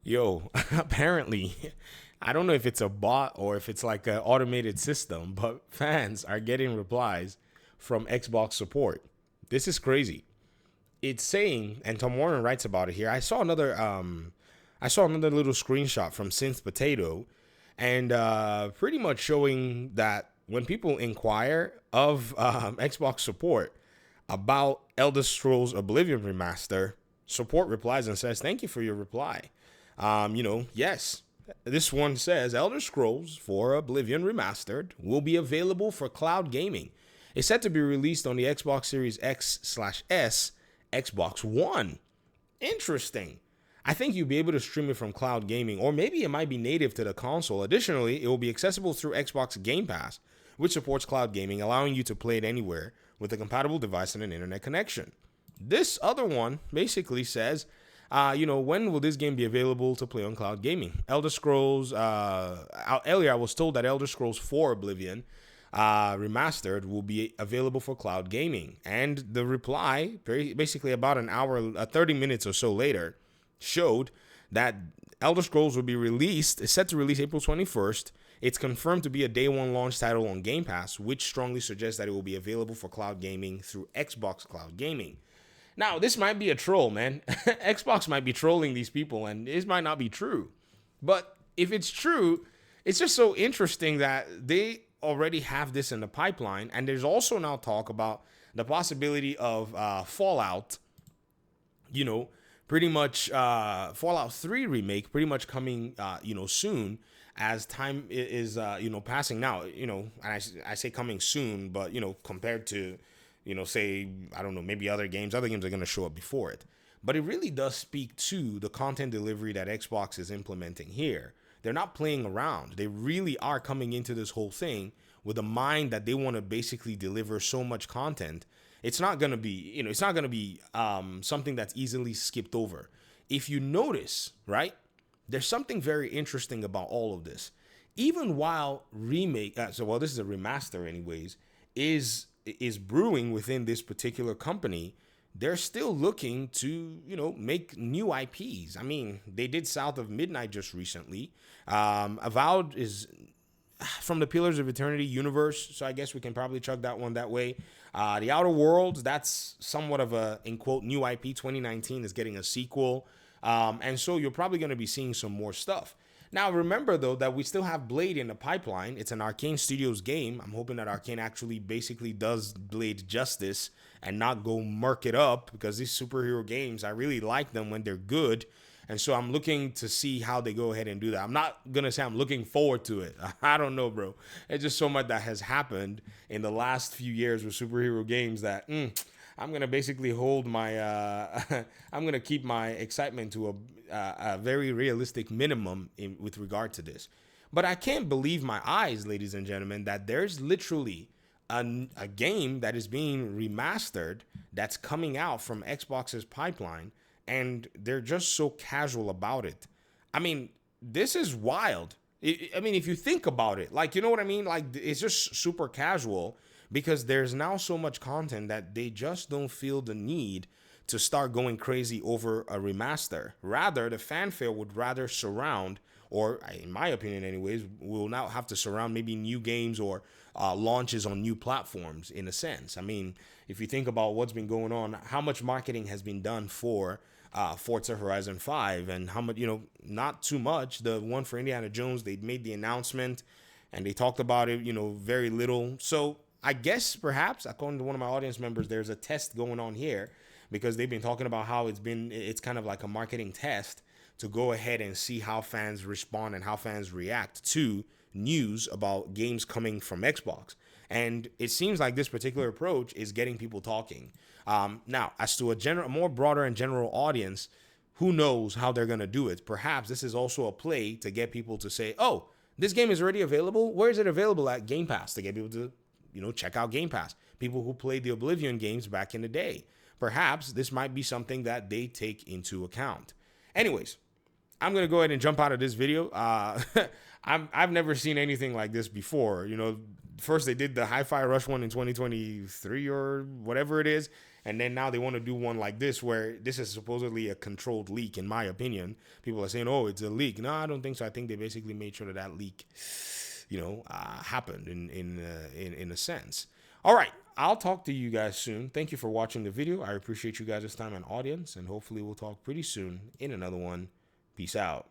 Yo, apparently, I don't know if it's a bot or if it's like an automated system, but fans are getting replies from Xbox support. This is crazy. It's saying, and Tom Warren writes about it here. I saw another little screenshot from Synth Potato, and pretty much showing that when people inquire of Xbox support about Elder Scrolls Oblivion remaster, support replies and says, "Thank you for your reply." Yes, this one says Elder Scrolls for Oblivion Remastered will be available for cloud gaming. It's set to be released on the Xbox Series X/S, Xbox One. Interesting. I think you'll be able to stream it from cloud gaming, or maybe it might be native to the console. Additionally, it will be accessible through Xbox Game Pass, which supports cloud gaming, allowing you to play it anywhere with a compatible device and an internet connection. This other one basically says, when will this game be available to play on cloud gaming? Elder Scrolls, earlier I was told that Elder Scrolls 4 Oblivion remastered will be available for cloud gaming. And the reply, basically about an hour, 30 minutes or so later, showed that Elder Scrolls will be released, is set to release April 21st. It's confirmed to be a day one launch title on Game Pass, which strongly suggests that it will be available for cloud gaming through Xbox Cloud Gaming. Now, this might be a troll, man. Xbox might be trolling these people, and this might not be true. But if it's true, it's just so interesting that they already have this in the pipeline. And there's also now talk about the possibility of Fallout, you know, pretty much Fallout 3 remake pretty much coming, soon as time is, passing now. And I say coming soon, but, compared to say, I don't know, maybe other games are going to show up before it. But it really does speak to the content delivery that Xbox is implementing here. They're not playing around. They really are coming into this whole thing with a mind that they want to basically deliver so much content. It's not going to be, something that's easily skipped over. If you notice, right, there's something very interesting about all of this. Even while this is a remaster anyways, is brewing within this particular company, they're still looking to, make new IPs. I mean, they did South of Midnight just recently. Avowed is from the Pillars of Eternity universe, so I guess we can probably chug that one that way. The Outer Worlds, that's somewhat of a, in quote, new IP. 2019 is getting a sequel. And so you're probably going to be seeing some more stuff. Now, remember, though, that we still have Blade in the pipeline. It's an Arcane Studios game. I'm hoping that Arcane actually basically does Blade justice and not go murk it up, because these superhero games, I really like them when they're good. And so I'm looking to see how they go ahead and do that. I'm not going to say I'm looking forward to it. I don't know, bro. It's just so much that has happened in the last few years with superhero games that I'm going to basically hold my, I'm going to keep my excitement to a very realistic minimum with regard to this. But I can't believe my eyes, ladies and gentlemen, that there's literally a game that is being remastered that's coming out from Xbox's pipeline, and they're just so casual about it. I mean, this is wild. I mean, if you think about it, like, you know what I mean? Like, it's just super casual because there's now so much content that they just don't feel the need to start going crazy over a remaster. Rather, the fanfare would rather surround, or in my opinion anyways, will now have to surround maybe new games or launches on new platforms in a sense. I mean, if you think about what's been going on, how much marketing has been done for Forza Horizon 5, and how much, not too much. The one for Indiana Jones, they made the announcement and they talked about it, very little. So I guess perhaps, according to one of my audience members, there's a test going on here, because they've been talking about how it's kind of like a marketing test to go ahead and see how fans respond and how fans react to news about games coming from Xbox. And it seems like this particular approach is getting people talking. Now, as to a more broader and general audience, who knows how they're going to do it? Perhaps this is also a play to get people to say, oh, this game is already available. Where is it available at? Game Pass, to get people to, check out Game Pass. People who played the Oblivion games back in the day. Perhaps this might be something that they take into account. Anyways, I'm going to go ahead and jump out of this video. I've never seen anything like this before. First they did the Hi-Fi Rush one in 2023 or whatever it is, And then now they want to do one like this, where this is supposedly a controlled leak. In my opinion, people are saying, "Oh, it's a leak." No, I don't think so. I think they basically made sure that that leak, happened in a sense. All right, I'll talk to you guys soon. Thank you for watching the video. I appreciate you guys' time and audience, and hopefully we'll talk pretty soon in another one. Peace out.